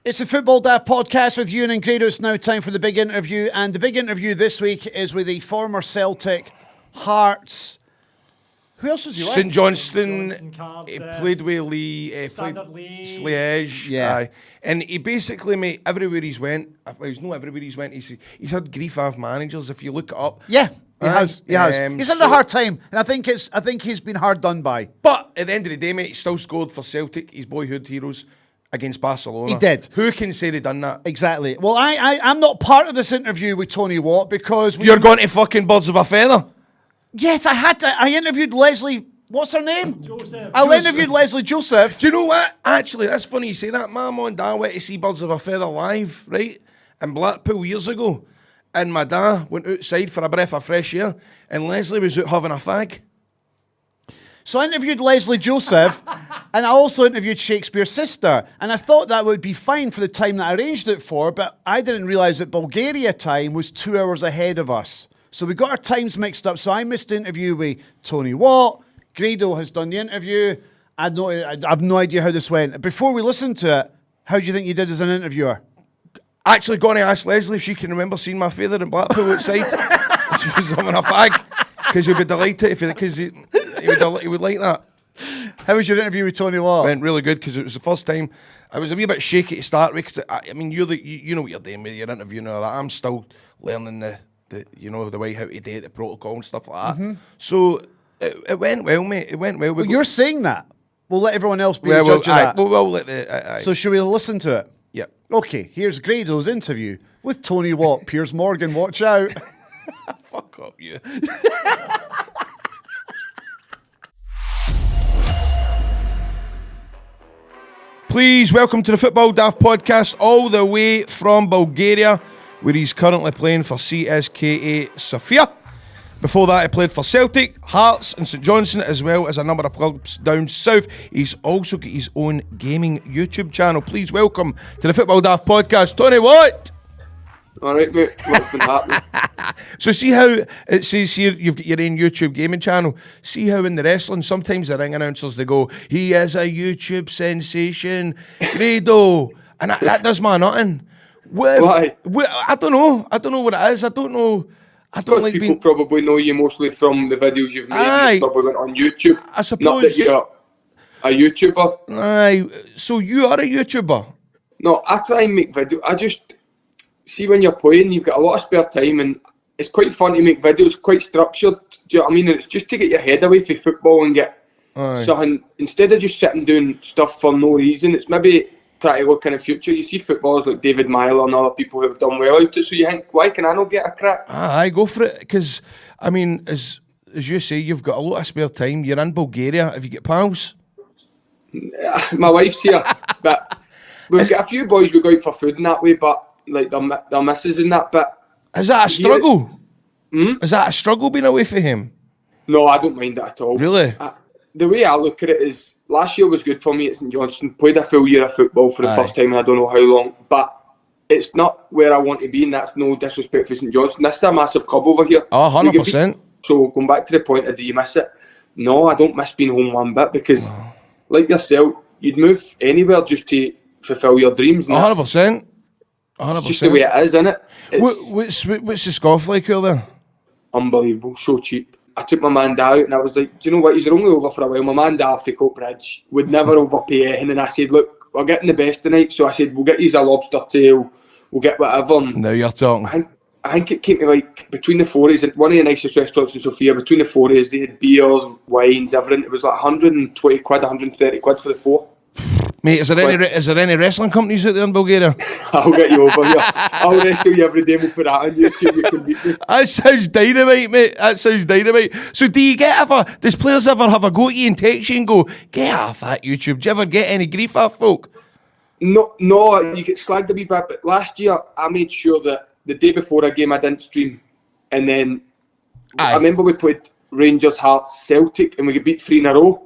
It's the Football Daft podcast with Ewen and Grado. It's now time for the big interview. And the big interview this week is with the former Celtic, Hearts. Who else was he with? St Johnstone. Cardiff, He played with Lee. Played Liège. Liège. Yeah. Aye. And he basically, mate, everywhere he's went, well, he's not everywhere he's went, he's had grief off managers. If you look it up. Yeah, he has. He's had a hard time. And I think he's been hard done by. But at the end of the day, mate, he still scored for Celtic, his boyhood heroes, against Barcelona. He did. Who can say they done that? Exactly. Well, I'm not part of this interview with Tony Watt because... You're going to fucking Birds of a Feather? Yes, I had to. I interviewed Leslie... What's her name? Joseph. I interviewed Leslie Joseph. Do you know what? Actually, that's funny you say that. My mum and dad went to see Birds of a Feather live, right, in Blackpool years ago. And my dad went outside for a breath of fresh air, and Leslie was out having a fag. So I interviewed Leslie Joseph, and I also interviewed Shakespeare's sister. And I thought that would be fine for the time that I arranged it for, but I didn't realise that Bulgaria time was 2 hours ahead of us. So we got our times mixed up. So I missed the interview with Tony Watt. Grado has done the interview. I have no idea how this went. Before we listen to it, how do you think you did as an interviewer? Actually, going to ask Leslie if she can remember seeing my father in Blackpool outside. She was having a fag, because he'd be delighted, because he would like that. How was your interview with Tony Watt? Went really good, because it was the first time. I was a wee bit shaky to start with, because I mean, you know what you're doing with your interview and all that. I'm still learning the way how to do it, the protocol and stuff like that. Mm-hmm. So it went well, mate. It went well. Well, you're saying that. We'll let everyone else be the judge of that. We'll let the... So should we listen to it? Yep. Okay, here's Grado's interview with Tony Watt. Piers Morgan, watch out. Fuck up, you. Please welcome to the Football Daft podcast, all the way from Bulgaria, where he's currently playing for CSKA Sofia. Before that, he played for Celtic, Hearts and St Johnstone, as well as a number of clubs down south. He's also got his own gaming YouTube channel. Please welcome to the Football Daft podcast, Tony Watt. All right, mate. What's been happening? So see how it says here you've got your own YouTube gaming channel. See how in the wrestling, sometimes the ring announcers, they go, he is a YouTube sensation, Grado. And that does my nothing. Why? I don't know. I don't know what it is. I don't Because like people being... probably know you mostly from the videos you've made. Aye. You probably went on YouTube. I suppose... Not that you're a YouTuber. Aye. So you are a YouTuber? No, I try and make videos. I just... See, when you're playing, you've got a lot of spare time and it's quite fun to make videos, quite structured. Do you know what I mean? And it's just to get your head away from football and get something... Instead of just sitting doing stuff for no reason, it's maybe... try to look in the future. You see footballers like David Myler and other people who have done well out it, so you think, why can I not get a crack? Aye, go for it. Because, I mean, as you say, you've got a lot of spare time. You're in Bulgaria. Have you got pals? My wife's here, but we've got a few boys we go out for food in that way, but like their missus and that, but... Is that a struggle? Hmm? Is that a struggle being away from him? No, I don't mind it at all. Really? The way I look at it is, last year was good for me at St Johnstone. Played a full year of football for the first time in I don't know how long. But it's not where I want to be, and that's no disrespect for St Johnstone. This is a massive club over here. Oh, 100%. So going back to the point of, do you miss it? No, I don't miss being home one bit, because like yourself, you'd move anywhere just to fulfil your dreams. 100%. 100%. It's just the way it is, isn't it? What's the scoff like out there? Unbelievable, so cheap. I took my man out and I was like, do you know what, he's only over for a while. My man off the Coatbridge would never overpay anything, and I said, look, we're getting the best tonight, so I said, we'll get you a lobster tail, we'll get whatever. And now you're talking. I think it came to like, between the four of us, one of the nicest restaurants in Sofia, between the four of us, they had beers, wines, everything. It was like 120 quid, 130 quid for the four. Mate, is there any wrestling companies out there in Bulgaria? I'll get you over here. I'll wrestle you every day and we'll put that on YouTube. You can beat me. That sounds dynamite, mate. That sounds dynamite. So does players ever have a go at you and text you and go, get off that YouTube? Do you ever get any grief off folk? No, you get slagged a wee bit, but last year I made sure that the day before a game I didn't stream. And then I remember we played Rangers, Hearts, Celtic, and we got beat 3 in a row.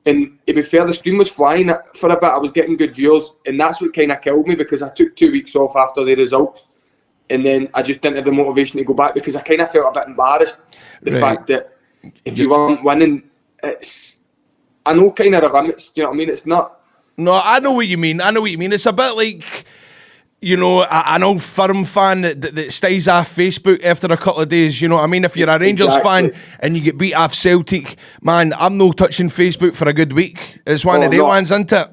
And to be fair, the stream was flying for a bit. I was getting good views, and that's what kind of killed me, because I took 2 weeks off after the results, and then I just didn't have the motivation to go back, because I kind of felt a bit embarrassed. The fact that if you weren't winning, I know kind of the limits. Do you know what I mean? It's not. No, I know what you mean. It's a bit like you know, an old firm fan that stays off Facebook after a couple of days. You know what I mean? If you're a Rangers fan and you get beat off Celtic, man, I'm no touching Facebook for a good week. It's one of the ones, isn't it?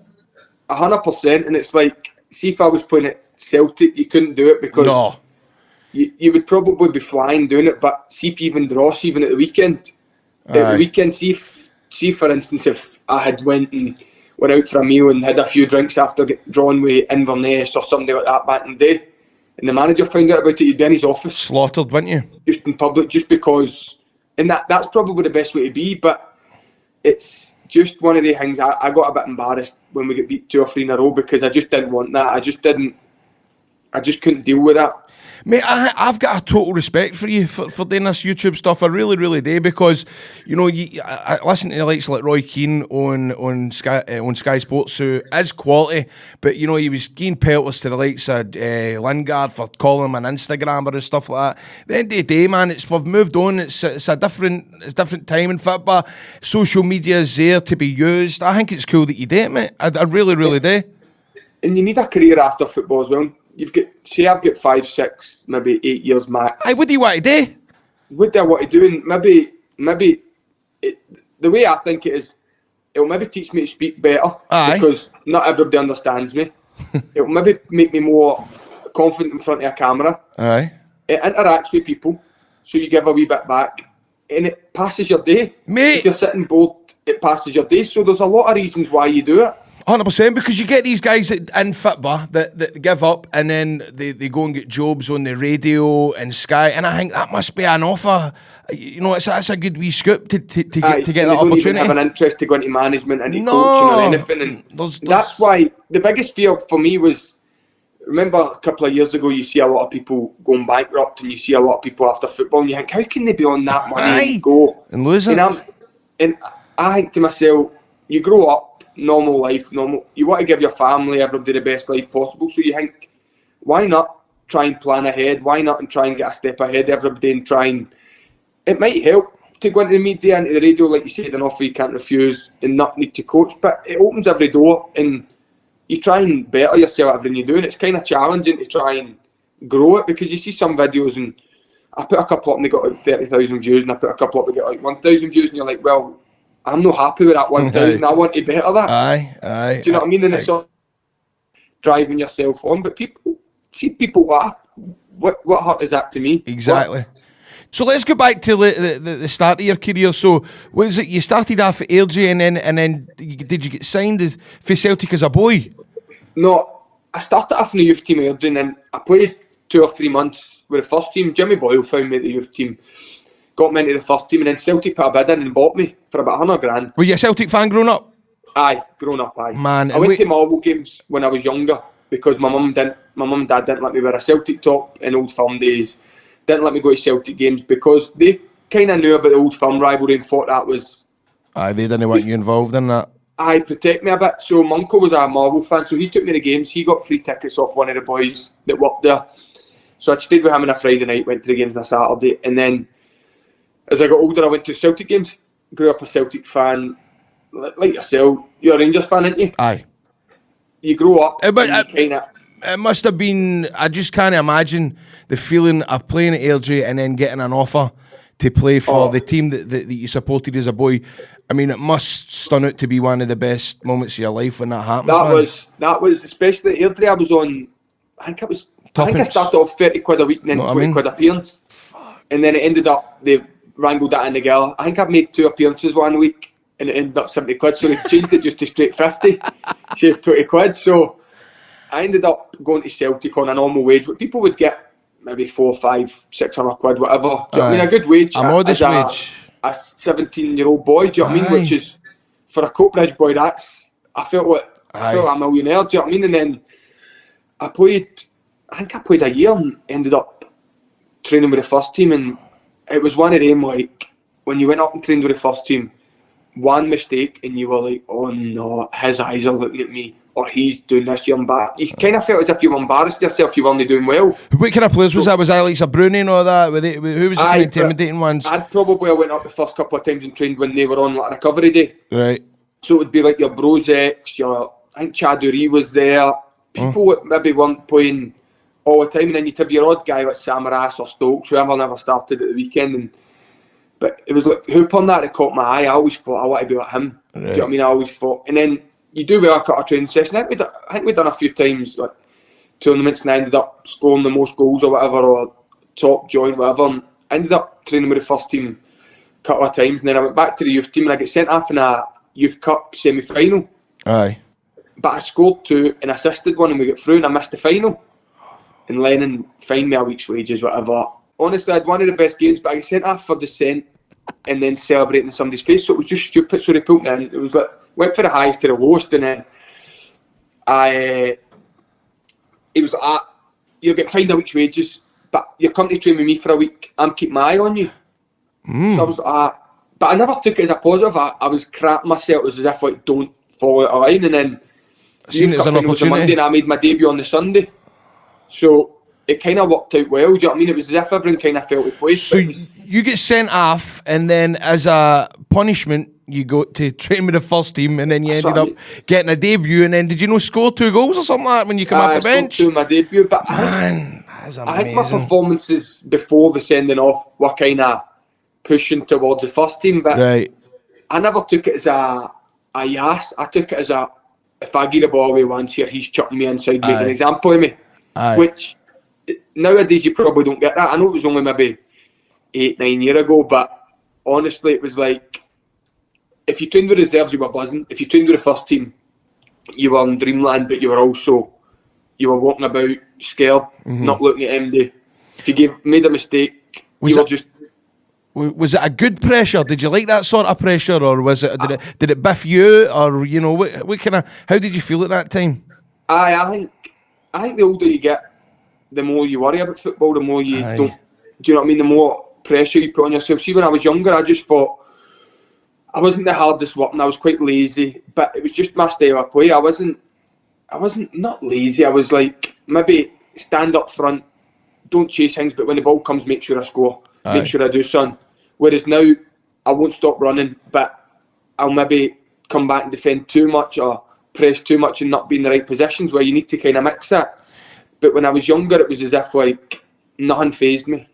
100%. And it's like, see if I was playing at Celtic, you couldn't do it because you would probably be flying doing it. But see if you even Dross, even at the weekend. At the weekend, see for instance, if I had went out for a meal and had a few drinks after getting drawn with Inverness or somebody like that back in the day, and the manager found out about it, you'd be in his office. Slaughtered, wouldn't you? Just in public, just because... And that's probably the best way to be, but it's just one of the things. I got a bit embarrassed when we get beat 2 or 3 in a row because I just didn't want that. I just couldn't deal with that. Mate, I've got a total respect for you for doing this YouTube stuff. I really, really do, because, you know, I listen to the likes like Roy Keane on Sky Sports, who is quality, but, you know, he was giving pelters to the likes of Lingard for calling him an Instagrammer and stuff like that. At the end of the day, man, we've moved on. It's a different time in football. Social media is there to be used. I think it's cool that you do it, mate. I really, really do. And you need a career after football as well. I've got 5, 6, maybe 8 years max. What do you want to do? What do I want to do? And maybe the way I think it is, it'll maybe teach me to speak better. Because not everybody understands me. It'll maybe make me more confident in front of a camera. It interacts with people, so you give a wee bit back, and it passes your day. Mate. If you're sitting bored, it passes your day. So there's a lot of reasons why you do it. 100%, because you get these guys in football that give up and then they go and get jobs on the radio and Sky, and I think that must be an offer. You know, that's a good wee scoop to get that opportunity. They don't even have an interest to go into management, into coaching or anything. And that's why the biggest fear for me was, remember a couple of years ago, you see a lot of people going bankrupt, and you see a lot of people after football, and you think, how can they be on that money and go and lose it? And I think to myself, you grow up, normal life, you want to give your family, everybody the best life possible, so you think, why not try and plan ahead? Why not and try and get a step ahead of everybody and try and... It might help to go into the media, into the radio, like you said, an offer you can't refuse and not need to coach, but it opens every door and you try and better yourself everything you do, and it's kind of challenging to try and grow it, because you see some videos and I put a couple up and they got like 30,000 views, and I put a couple up and they got like 1,000 views, and you're like, well, I'm not happy with that 1,000. I want to better that. Aye. Do you know what I mean? And it's all driving yourself on. But people laugh. What hurt is that to me? Exactly. So let's go back to the start of your career. So was it you started off at Airdrie and then did you get signed for Celtic as a boy? No, I started off in the youth team at Airdrie, and then I played 2 or 3 months with the first team. Jimmy Boyle found me at the youth team. Got me into the first team, and then Celtic put a bid in and bought me for about 100 grand. Were you a Celtic fan growing up? Aye, growing up, aye. Man, I went to Marvel games when I was younger because my mum and dad didn't let me wear a Celtic top in Old Firm days. Didn't let me go to Celtic games because they kind of knew about the Old Firm rivalry and thought that was... Aye, they didn't want you involved in that. Aye, protect me a bit. So my uncle was a Marvel fan, so he took me to games. He got free tickets off one of the boys that worked there. So I stayed with him on a Friday night, went to the games on a Saturday, and then as I got older, I went to Celtic games. Grew up a Celtic fan, like yourself. You're a Rangers fan, aren't you? Aye. You grow up. It must have been. I just can't imagine the feeling of playing at Airdrie and then getting an offer to play for the team that you supported as a boy. I mean, it must stun out to be one of the best moments of your life when that happens. That was especially at Airdrie. I was on. I think I started off 30 quid a week and then 20 quid appearance, and then it ended up they wrangled that in together. I think I've made 2 appearances one week and it ended up 70 quid, so they changed it just to straight 50, saved 20 quid. So I ended up going to Celtic on a normal wage, but people would get maybe 400, 500, 600 quid, whatever. Do you know what I mean? A good wage. A modest wage. A 17-year-old boy, do you know what I mean? Which is, for a Coatbridge boy, I felt a millionaire, do you know what I mean? And then I think I played a year and ended up training with the first team, and it was one of them, like, when you went up and trained with the first team, one mistake and you were like, oh no, his eyes are looking at me, or he's doing this, you're embarrassed. You kind of felt as if you were embarrassed yourself, you weren't doing well. What kind of players was that? Was that like Bruni and all that? Who was the kind of intimidating ones? I went up the first couple of times and trained when they were on like a recovery day. Right. So it would be like your Brozex, I think Chaduri was there, people that maybe weren't playing all the time, and then you'd have your odd guy like Samaras or Stokes, whoever never started at the weekend. But it was like Hooper that caught my eye. I always thought I want to be like him. Right. Do you know what I mean? I always thought. And then you do well cut a training session. I think we've done a few times like tournaments, and I ended up scoring the most goals or whatever, or top joint, whatever. And I ended up training with the first team a couple of times, and then I went back to the youth team and I got sent off in a youth cup semi-final. Aye. But I scored 2 and assisted 1, and we got through, and I missed the final. And Lennon fined me a week's wages, whatever. Honestly, I had one of the best games, but I got sent off for dissent and then celebrating in somebody's face, so it was just stupid. So they pulled me in. It was like, went for the highest to the lowest, and then it was like, you'll get fined a week's wages, but you're coming to train with me for a week. I'm keeping my eye on you. So I was like, but I never took it as a positive. I was crapping myself. It was as if like, don't fall out of line. And then Seen it as an was a Monday, opportunity. and I made my debut on the Sunday. So it kind of worked out well. Do you know what I mean? It was as if everyone kind of felt it place. So you get sent off, and then as a punishment, you go to train with the first team, and then you That's ended what I up getting a debut. And then did you score 2 goals or something like that when you come off the bench? I my debut, but Man, that's amazing. I think my performances before the sending off were kind of pushing towards the first team, but Right. I never took it as a yes. I took it as a, if I get the ball away once here, he's chucking me inside, making an example of me. Aye. Which nowadays you probably don't get that. I know it was only maybe 8-9 years ago, but honestly it was like, if you trained with reserves you were buzzing. If you trained with the first team you were in dreamland, but you were walking about scared, not looking at MD. If you made a mistake, Was you were it- just... Was it a good pressure? Did you like that sort of pressure, or was it? Did it biff you, or you know what kind of? How did you feel at that time? I think the older you get, the more you worry about football, the more you don't. Do you know what I mean? The more pressure you put on yourself. See, when I was younger, I just thought I wasn't the hardest working. I was quite lazy, but it was just my style of play. I wasn't not lazy. I was like, maybe stand up front, don't chase things, but when the ball comes, make sure I score. Make sure I do something. Whereas now, I won't stop running, but I'll maybe come back and defend too much or press too much and not be in the right positions, where you need to kind of mix that. But when I was younger, it was as if like nothing fazed me.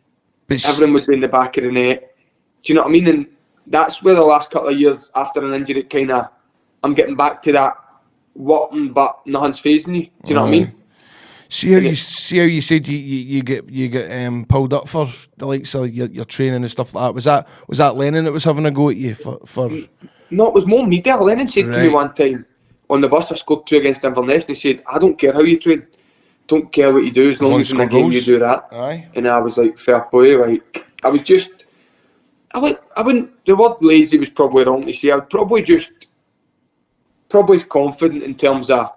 Everyone was in the back of the net. Do you know what I mean? And that's where the last couple of years after an injury, kind of, I'm getting back to that working, but nothing's fazing you. Do you know what I mean? See how you said you get pulled up for the likes of your training and stuff like that. Was that Lennon that was having a go at you for? No, it was more media. Lennon said to me one time on the bus, I scored 2 against Inverness, and he said, "I don't care how you train, don't care what you do, as long as in the game you do that." Aye. And I was like, fair play. Like, I was just, I wouldn't. The word lazy was probably wrong to say. I would probably confident in terms of,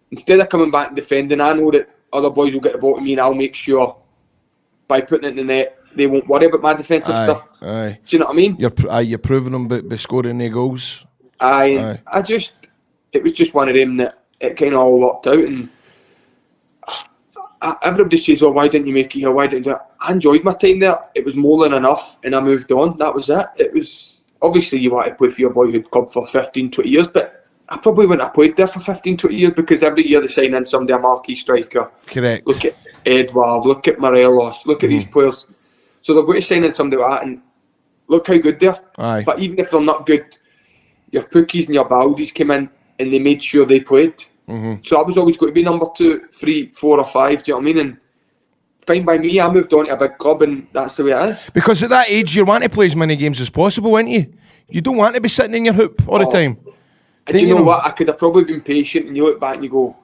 instead of coming back and defending, I know that other boys will get the ball to me, and I'll make sure by putting it in the net, they won't worry about my defensive stuff. Aye. Do you know what I mean? You're proving them by scoring the goals. Aye. It was just one of them that it kind of all worked out, and everybody says, "Oh, why didn't you make it here? Why didn't you?" I enjoyed my time there. It was more than enough, and I moved on. That was it. It was, obviously you want to play for your boyhood club for 15, 20 years, but I probably wouldn't have played there for 15, 20 years, because every year they sign in somebody, a marquee striker. Correct. Look at Edward, look at Morelos, look at these players. So they're going to sign in somebody like that, and look how good they are. Aye. But even if they're not good, your Pookies and your Baldies came in and they made sure they played. So I was always going to be number 2, 3, 4 or 5, do you know what I mean? And fine by me, I moved on to a big club, and that's the way it is. Because at that age, you want to play as many games as possible, weren't you? You don't want to be sitting in your hoop all the time. And do you know what? I could have probably been patient, and you look back and you go,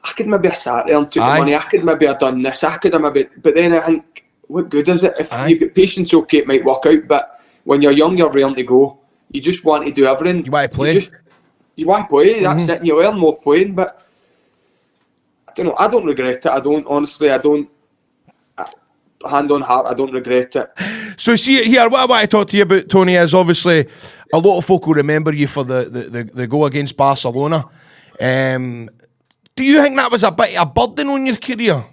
I could maybe have sat there and took the money. I could maybe have done this. I could have maybe... But then I think, what good is it? If you've got patience, okay, it might work out. But when you're young, you're raring to go. You just want to do everything. You want to play. You want to play. That's it. And you learn more playing. But I don't know. I don't regret it. I don't. Honestly, I don't. Hand on heart, I don't regret it. So see here, what I want to talk to you about, Tony, is obviously a lot of folk will remember you for the goal against Barcelona. Do you think that was a bit of a burden on your career?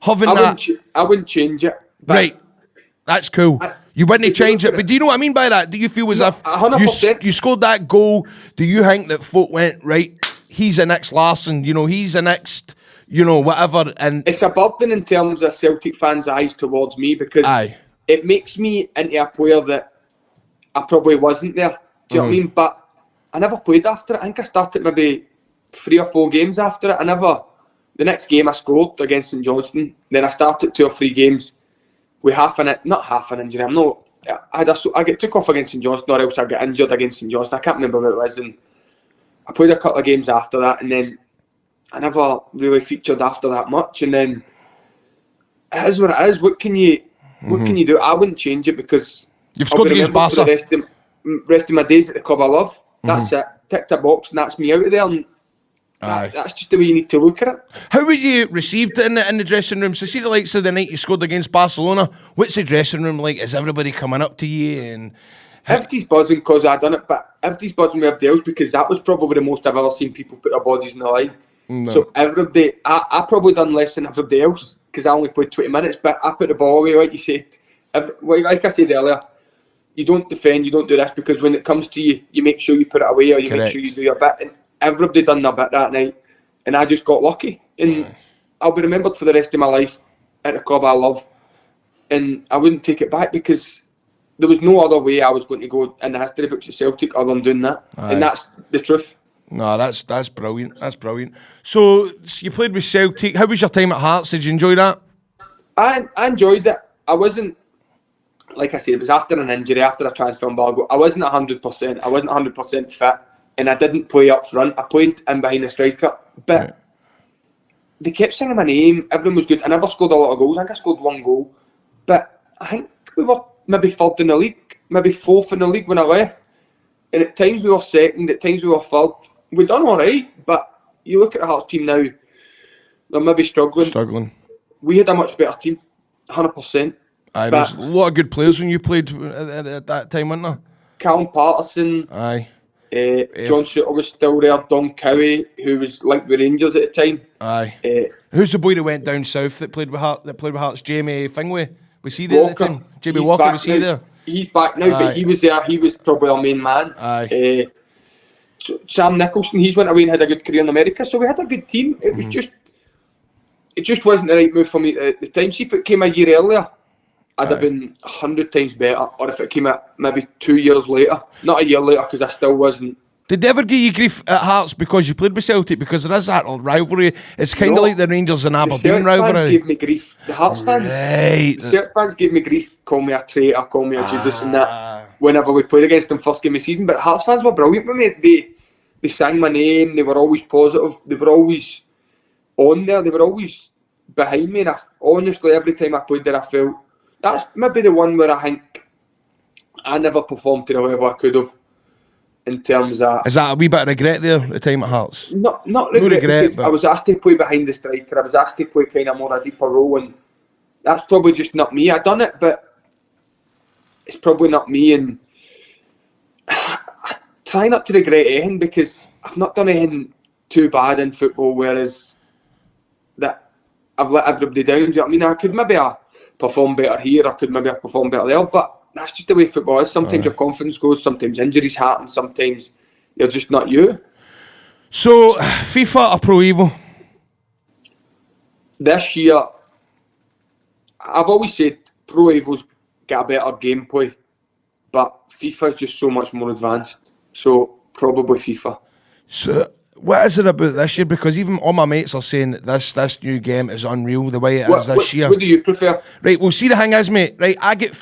I wouldn't change it. Right, that's cool. You wouldn't change it, but do you know what I mean by that? Do you feel as if 100%. you scored that goal? Do you think that folk went, right, he's the next Larson, you know, he's the next, you know, whatever. And it's a burden in terms of Celtic fans' eyes towards me, because it makes me into a player that I probably wasn't there. Do you know what I mean? But I never played after it. I think I started maybe 3 or 4 games after it. The next game I scored against St Johnstone. Then I started 2 or 3 games with not half an injury. I get took off against St Johnstone, or else I get injured against St Johnstone. I can't remember what it was. And I played a couple of games after that, and then I never really featured after that much. And then it is what it is. What can you do? I wouldn't change it, because you've scored against Barca. The rest of my days at the club I love. That's it. Ticked a box, and that's me out of there. And that's just the way you need to look at it. How were you received in the dressing room? So see the likes of the night you scored against Barcelona. What's the dressing room like? Is everybody coming up to you? And everybody's buzzing because I done it, but everybody's buzzing with everybody else, because that was probably the most I've ever seen people put their bodies in the line. No. So everybody, I probably done less than everybody else, because I only played 20 minutes, but I put the ball away, like you said. Like I said earlier, you don't defend, you don't do this, because when it comes to you, you make sure you put it away, or you make sure you do your bit. And everybody done their bit that night, and I just got lucky. And I'll be remembered for the rest of my life at the club I love, and I wouldn't take it back, because there was no other way I was going to go in the history books of Celtic other than doing that. And that's the truth. No, that's brilliant. That's brilliant. So you played with Celtic. How was your time at Hearts? Did you enjoy that? I enjoyed it. I wasn't, like I said, it was after an injury, after a transfer embargo. I wasn't 100%. I wasn't 100% fit, and I didn't play up front. I played in behind the striker, but they kept singing my name. Everyone was good. I never scored a lot of goals. I think I scored 1 goal, but I think we were maybe 3rd in the league, maybe 4th in the league when I left. And at times we were 2nd, at times we were 3rd. We done all right, but you look at the Hearts team now, they're maybe struggling. We had a much better team, 100%. Aye, there's a lot of good players when you played at that time, weren't there? Callum Patterson. Aye. John Shooter was still there. Don Cowie, who was linked with Rangers at the time. Aye. Who's the boy that went down south that played with Hearts? Jamie Fingway. Was he there at the time? Jamie Walker, was he there? He's back now, but he was there. He was probably our main man. Aye. Sam Nicholson, he's went away and had a good career in America, so we had a good team. It was it just wasn't the right move for me at the time. See, if it came a year earlier, I'd have been 100 times better. Or if it came at maybe 2 years later, not a year later, because I still wasn't. Did they ever give you grief at Hearts because you played with Celtic? Because there is that rivalry. It's kind of like the Rangers and Aberdeen rivalry. The Celtic fans gave me grief. The Hearts fans, the Celtic fans gave me grief. Call me a traitor, call me a Judas and that. Whenever we played against them first game of the season. But Hearts fans were brilliant with me. They sang my name. They were always positive. They were always on there. They were always behind me. And honestly, every time I played there, I felt that's maybe the one where I think I never performed to the level I could have. In terms of, is that a wee bit of regret there at the time at Hearts? Not regret, because I was asked to play behind the striker. I was asked to play kind of more a deeper role, and that's probably just not me. I done it, but it's probably not me. And I try not to regret anything, because I've not done anything too bad in football. Whereas that I've let everybody down. Do you know what I mean? I could maybe perform better here. I could maybe perform better there, but that's just the way football is. Sometimes your confidence goes, sometimes injuries happen, sometimes you're just not you. So, FIFA or Pro Evo? This year, I've always said Pro Evo's got a better gameplay, but FIFA's just so much more advanced. So, probably FIFA. So, what is it about this year? Because even all my mates are saying that this new game is unreal the way it is this year. What do you prefer? Right, well, see the thing is, mate. Right, I get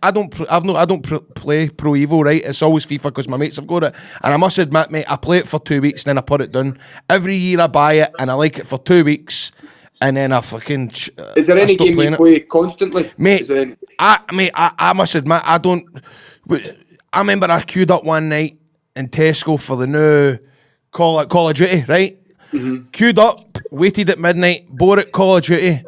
I don't play Pro Evo. Right, it's always FIFA because my mates have got it, and I must admit, mate, I play it for 2 weeks and then I put it down. Every year I buy it and I like it for 2 weeks, and then I fucking. Is there any game you play constantly? Mate, I must admit, I don't. I remember I queued up one night in Tesco for the new Call of Duty, right? Queued up, waited at midnight, bought it Call of Duty,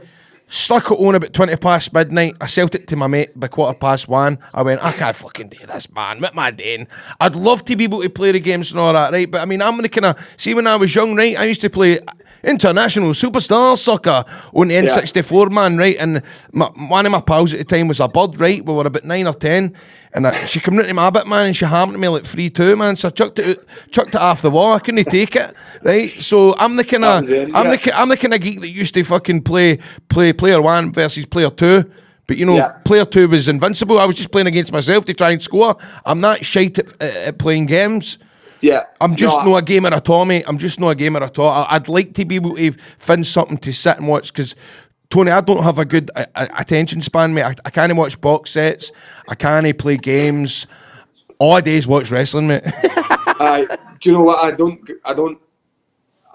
stuck it on about 20 past midnight. I sold it to my mate by 1:15. I went, I can't fucking do this, man. What am I doing? I'd love to be able to play the games and all that, right? But I mean, I'm going to kind of see when I was young, right? I used to play international superstar soccer on the N64, man, right? And one of my pals at the time was a bud, right? We were about 9 or 10. And she came into my bit, man, and she hammered me like 3-2, man. So I chucked it off the wall. I couldn't take it, right? So I'm the kind of geek that used to fucking play player 1 versus player 2. But player 2 was invincible. I was just playing against myself to try and score. I'm not shite at playing games. Yeah, I'm just not a gamer at all, mate. I'm just not a gamer at all. I'd like to be able to find something to sit and watch because, Tony, I don't have a good attention span, mate. I can't watch box sets. I can't play games. All I do is watch wrestling, mate. Do you know what? I don't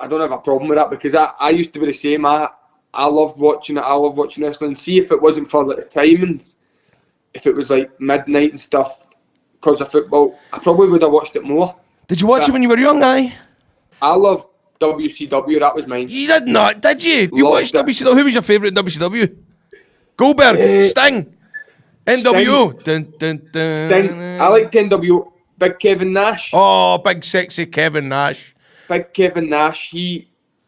have a problem with that because I used to be the same. I loved watching it. I love watching wrestling. See, if it wasn't for like, the timings, if it was like midnight and stuff because of football, I probably would have watched it more. Did you watch it when you were young, aye? I love WCW, that was mine. You did not, did you? You watched WCW. Who was your favourite in WCW? Goldberg, Sting, NWO. Sting. I liked NWO. Big Kevin Nash. Oh, big sexy Kevin Nash. Big Kevin Nash.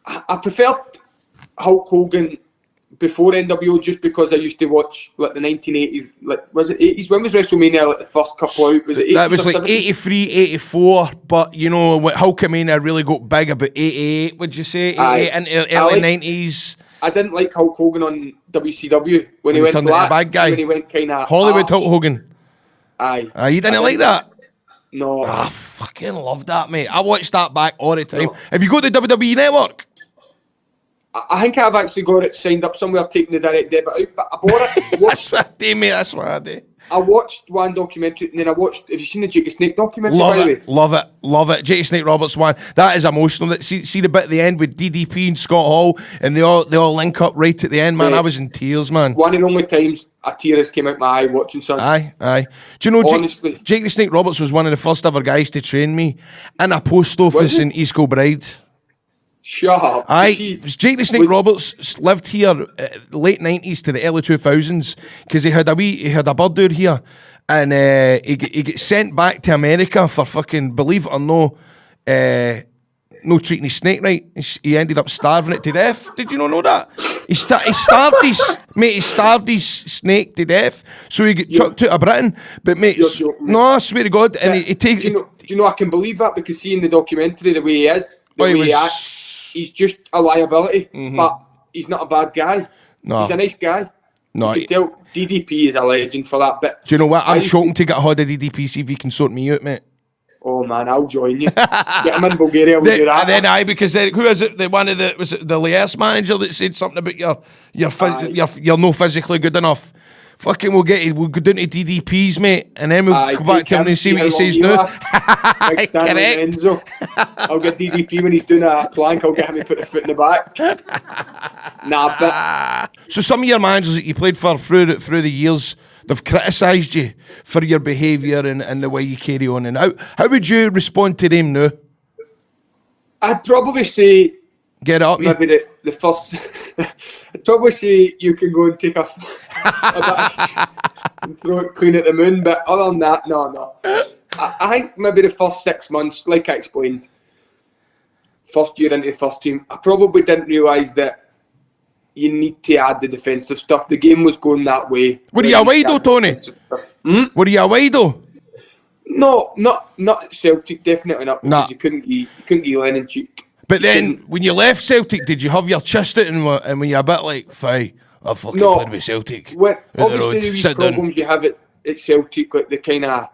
I preferred Hulk Hogan before NWO just because I used to watch like the 1980s. Like, was it 80s? When was WrestleMania like the first couple out? Was it 80s? That was like 70s? 83, 84. But you know, Hulkamania really got big about 88. Would you say 88 into early 90s? I didn't like Hulk Hogan on WCW when he went black. Bad guy. When he went kind of Hollywood Hulk Hogan. Aye. You didn't like that? No. I fucking love that, mate. I watch that back all the time. No. Have you got the WWE Network? I think I've actually got it signed up somewhere, taking the direct debit out, but I bought it. That's what I do, mate. That's what I do. I watched one documentary, and then have you seen the Jake Snake documentary? Love it. Jake Snake Roberts one. That is emotional. See the bit at the end with DDP and Scott Hall, and they all link up right at the end, man. I was in tears, man. One of the only times a tear has came out my eye watching something. Aye. Do you know, honestly, Jake the Snake Roberts was one of the first ever guys to train me in a post office in East Kilbride. Shut up. Jake the Snake Roberts lived here late 90s to the early 2000s because he had a bird out here, and he gets sent back to America for fucking, believe it or no treating his snake right. He ended up starving it to death. Did you not know that? He starved his snake to death, so he got chucked out of Britain. But mate, no, I swear to God, and he takes. Do you know I can believe that because seeing the documentary, the way he is, he acts. He's just a liability, but he's not a bad guy. No. He's a nice guy. No. You can tell DDP is a legend for that bit. Do you know what? I'm choking to get a hold of DDP, see if he can sort me out, mate. Oh man, I'll join you. Get him in Bulgaria, we'll do that. And then because who is it? Was it the Lies manager that said something about you're no physically good enough? Fucking we'll go down to DDP's, mate, and then we'll come back to him and see what he says now. Correct. I'll get DDP when he's doing a plank. I'll get him to put the foot in the back. So some of your managers that you played for through the years, they've criticised you for your behaviour and the way you carry on. And how would you respond to them now? I'd probably say, get up. Maybe the first. I'd probably say you can go and take a bath and throw it clean at the moon. But other than that, no. I think maybe the first 6 months, like I explained, first year into the first team, I probably didn't realise that you need to add the defensive stuff. The game was going that way. Were you away though, Tony? Were you away though? No, not Celtic. Definitely not. Because you couldn't get Lennon cheek. But then, when you left Celtic, did you have your chest out and were you a bit like, "Fine, I fucking played with Celtic"? Obviously, the wee problems you have at Celtic, like the kind of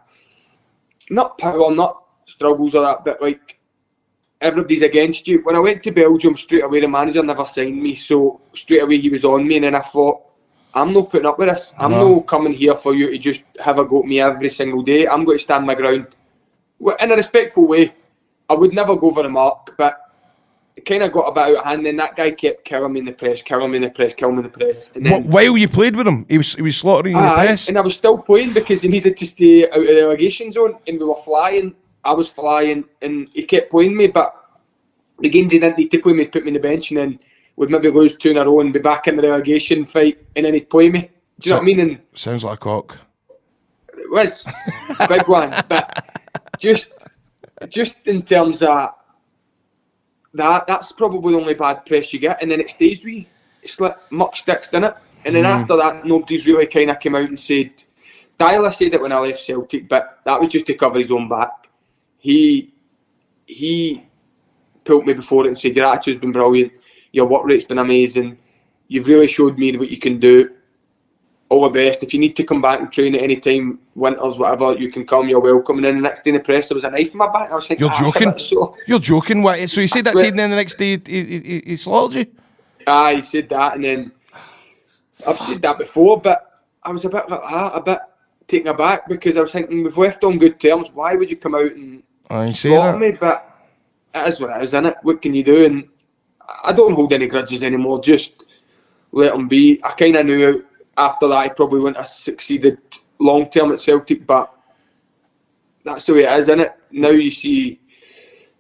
not power, not struggles or that, but like everybody's against you. When I went to Belgium straight away, the manager never signed me, so straight away he was on me, and then I thought, I'm not putting up with this. I'm not coming here for you to just have a go at me every single day. I'm going to stand my ground in a respectful way. I would never go over the mark, but it kind of got a bit out of hand. Then that guy kept killing me in the press. And then, while you played with him, he was slaughtering you in the press. And I was still playing because he needed to stay out of the relegation zone, and we were flying. I was flying, and he kept playing me. But the games he didn't need to play me, he'd put me on the bench, and then we'd maybe lose 2 in a row and be back in the relegation fight, and then he'd play me. Do you know what I mean? And sounds like a cock. It was a big one, but just in terms of that's probably the only bad press you get, and then it stays with you. It's like muck sticks, doesn't it? And then after that, nobody's really kind of came out and said Deila said it when I left Celtic, but that was just to cover his own back. He pulled me before it and said, your attitude's been brilliant, your work rate's been amazing, you've really showed me what you can do. All the best. If you need to come back and train at any time, winters, whatever, you can come, you're welcome. And then the next day in the press, there was a knife in my back. I was thinking, you're joking? You're joking? What? So he said that to you, and then the next day he slaughtered you? He said that, and then I've said that before, but I was a bit like that, a bit taken aback, because I was thinking, we've left on good terms, why would you come out and slaughter me? But it is what it is, isn't it? What can you do? And I don't hold any grudges anymore, just let them be. I kind of knew after that I probably wouldn't have succeeded long term at Celtic, but that's the way it is, isn't it? Now you see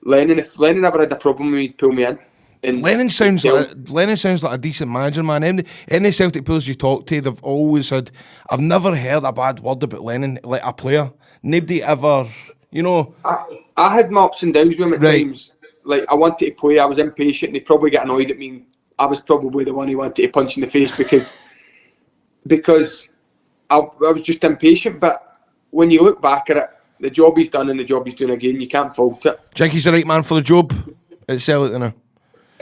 Lennon, if Lennon ever had a problem with me, he'd pull me in. And Lennon sounds like a decent manager, man. Any Celtic players you talk to, they've always had. I've never heard a bad word about Lennon, like a player. Nobody ever, you know. I had my ups and downs with him at times. Like, I wanted to play, I was impatient, and he'd probably get annoyed at me. And I was probably the one he wanted to punch in the face because I was just impatient. But when you look back at it, the job he's done and the job he's doing again, you can't fault it. Do you think he's the right man for the job at Celtic now?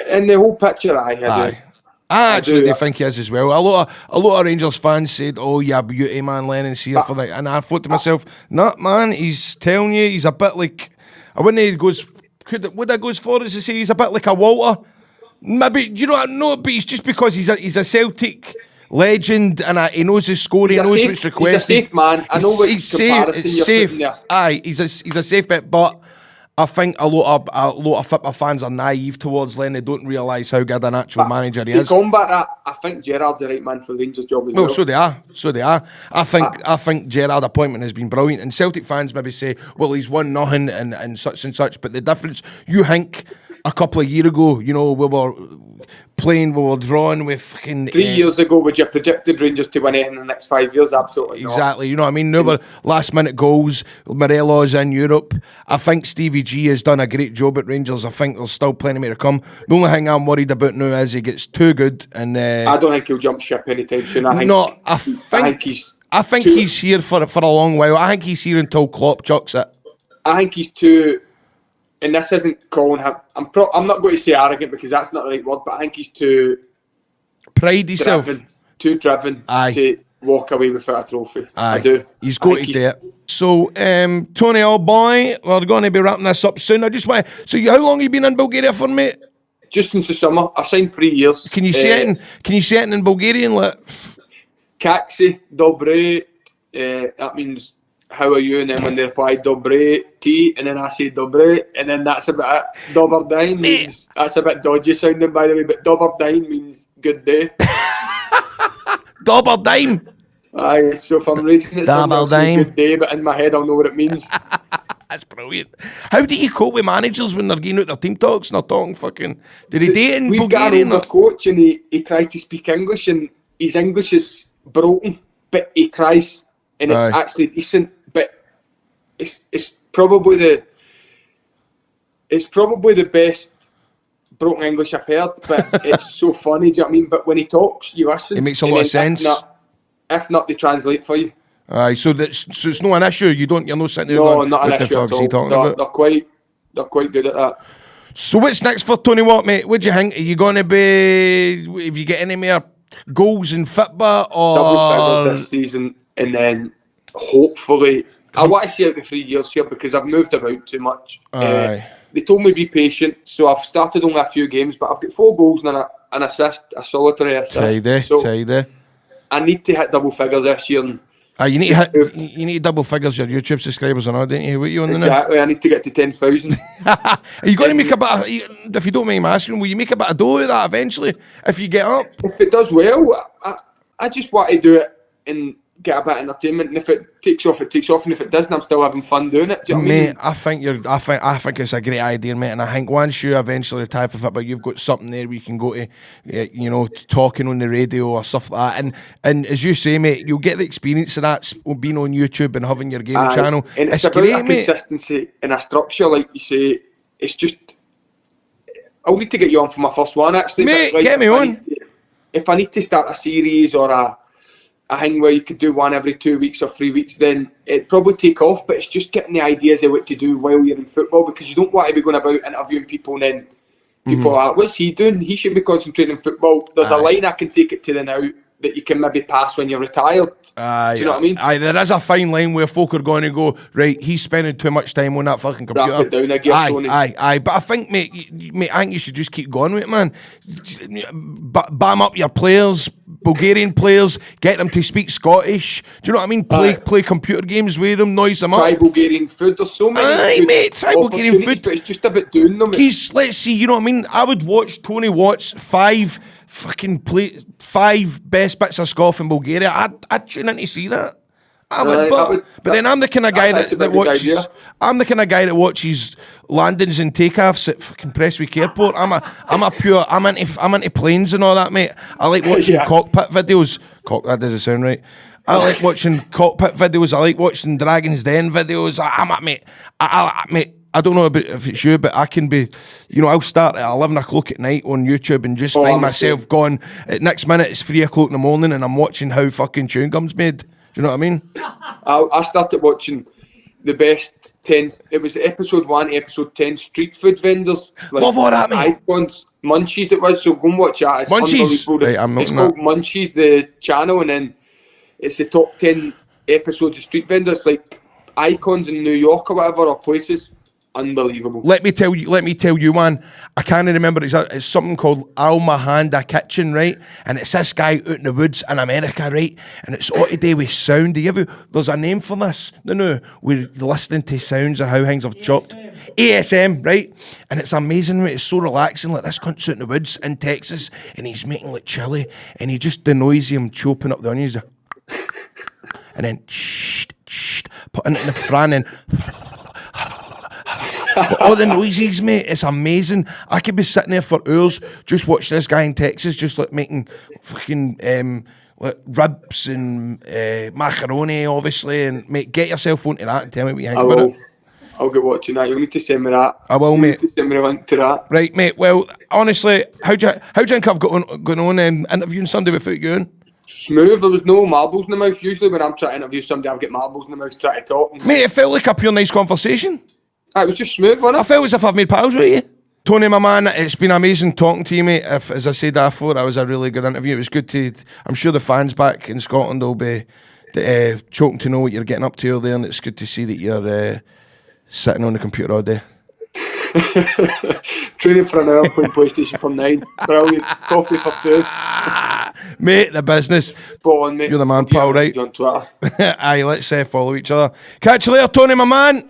In the whole picture, I actually think he is as well. A lot of Rangers fans said, "Oh yeah, beauty man, Lennon's here for that," and I thought to myself, "Nah, man, he's telling you he's a bit like I wouldn't. He goes, would I go as far as to say he's a bit like a Walter? Maybe you know, no, but it's just because he's a Celtic legend and he knows his scoring, he knows what's requested. He's a safe man. I know what comparison you're putting there. Aye, he's a safe bet, but I think a lot of football fans are naive towards Lennon. They don't realise how good an actual manager he is. To combat that, I think Gerrard's the right man for the Rangers job as well. So they are. I think Gerrard's appointment has been brilliant. And Celtic fans maybe say, well, he's won nothing and such. But the difference, you think a couple of years ago, you know, we were drawing with fucking 3 years ago, would you predicted Rangers to win it in the next 5 years? Absolutely not. Exactly. You know what I mean? Now we're last minute goals. Morelos in Europe. I think Stevie G has done a great job at Rangers. I think there's still plenty more to come. The only thing I'm worried about now is he gets too good, and I don't think he'll jump ship anytime soon. I think he's here for a long while. I think he's here until Klopp chucks it. I think he's too. And this isn't calling him. I'm not going to say arrogant because that's not the right word, but I think he's too pride himself, too driven to walk away without a trophy. Aye. I do. He's going to do it. So, Tony, old boy, we're going to be wrapping this up soon. I just want. So, how long have you been in Bulgaria for, mate? Just since the summer. I signed 3 years. Can you say it? Can you say it in Bulgarian? Like, Kaksi, dobre. That means how are you? And then when they reply dobre tea, and then I say dobre, and then that's about it. Dobar dine means that's a bit dodgy sounding, by the way, but dobar dine means good day. Dobar dime. Aye, so if I'm reading it, I'll say good day, but in my head I'll know what it means. That's brilliant. How do you cope with managers when they're getting out their team talks and they're talking fucking? Did he date in Bulgarian? We've got an older coach, and he tries to speak English, and his English is broken, but he tries, and it's actually decent. But it's probably the best broken English I've heard. But it's so funny. Do you know what I mean? But when he talks, you listen. It makes a lot of sense. If not, they translate for you. Aye, so it's not an issue. You're not sitting there. No, not an issue at all. They're quite good at that. So what's next for Tony Watt, mate? What do you think? Are you going to be? If you get any more goals in football or double figures this season, and then hopefully I want to see out the 3 years here because I've moved about too much. They told me be patient, so I've started only a few games, but I've got 4 goals and an assist, a solitary assist. Tidy. I need to hit double figures this year. You need to double figures your YouTube subscribers and all, don't you? What are you on exactly, now? I need to get to 10,000. Are you going to make a bit of, if you don't mind me asking, will you make a bit of dough of that eventually if you get up? If it does well, I just want to do it and get a bit of entertainment, and if it takes off, it takes off, and if it doesn't, I'm still having fun doing it. Do you know what I mean? I think it's a great idea, mate, and I think once you eventually retire for football, you've got something there where you can go to, talking on the radio or stuff like that, and as you say, mate, you'll get the experience of that being on YouTube and having your gaming channel. And it's about great, a consistency and a structure, like you say. It's just, I'll need to get you on for my first one, actually. Mate, get me on. If I need to start a series or a a thing where you could do one every 2 weeks or 3 weeks, then it'd probably take off. But it's just getting the ideas of what to do while you're in football, because you don't want to be going about interviewing people and then people are like, what's he doing? He should be concentrating on football. There's a line I can take it to the now that you can maybe pass when you're retired. Do you know what I mean? There is a fine line where folk are going to go, right, he's spending too much time on that fucking computer. Wrap it down again, Tony. But I think, mate, I think you should just keep going with it, man. Bam up your players, Bulgarian players, get them to speak Scottish. Do you know what I mean? Play computer games with them, noise them up. Try Bulgarian food. There's so many try Bulgarian food. But it's just about doing them. Let's see, you know what I mean? I would watch Tony Watt's five best bits of scoff in Bulgaria. I'd tune in to see that. But then I'm the kind of guy that watches. I'm the kind of guy that watches landings and takeoffs at fucking Prestwick Airport. I'm into planes and all that, mate. I like watching cockpit videos. That doesn't sound right. I like watching cockpit videos. I like watching Dragon's Den videos. Mate, I don't know if it's you, but I can be, I'll start at 11 o'clock at night on YouTube and just find myself going, at next minute it's 3 o'clock in the morning and I'm watching how fucking chewing gum's made. Do you know what I mean? I started watching the best 10, it was episode 1, episode 10, street food vendors. Love all that, mate. Icons, Munchies it was, so go and watch that. It's Munchies? Unbelievable. It's called Munchies, the channel, and then it's the top 10 episodes of street vendors, like icons in New York or whatever, or places. Unbelievable. Let me tell you, man. I can't remember. It's something called Almahanda Kitchen, right? And it's this guy out in the woods in America, right? And it's all to do with sound. There's a name for this. No. We're listening to sounds of how things have chopped. ASM, right? And it's amazing, right? It's so relaxing. Like this cunt's out in the woods in Texas, and he's making like chili, and he just the noise of him chopping up the onions, and then putting it in the fran and. All the noises, mate, it's amazing. I could be sitting there for hours just watch this guy in Texas just like making fucking ribs and macaroni, obviously, and mate, get yourself onto that and tell me what you think about it. I'll get watching that. You'll need to send me that. I will, mate. You need to send me a link to that. Right, mate. Well, honestly, how do you think I've gone on interviewing somebody without you in? Smooth. There was no marbles in the mouth. Usually when I'm trying to interview somebody, I've got marbles in the mouth trying to talk. Mate, it felt like a pure nice conversation. It was just smooth, wasn't it? I felt as if I've made pals with you. Tony, my man, it's been amazing talking to you, mate. As I said before, that was a really good interview. It was good to... I'm sure the fans back in Scotland will be choking to know what you're getting up to there, and it's good to see that you're sitting on the computer all day. Training for an hour, playing PlayStation for 9. Brilliant. Coffee for 2. Mate, the business. Spot on, mate. You're the man, pal, right? On Twitter. Aye, let's follow each other. Catch you later, Tony, my man.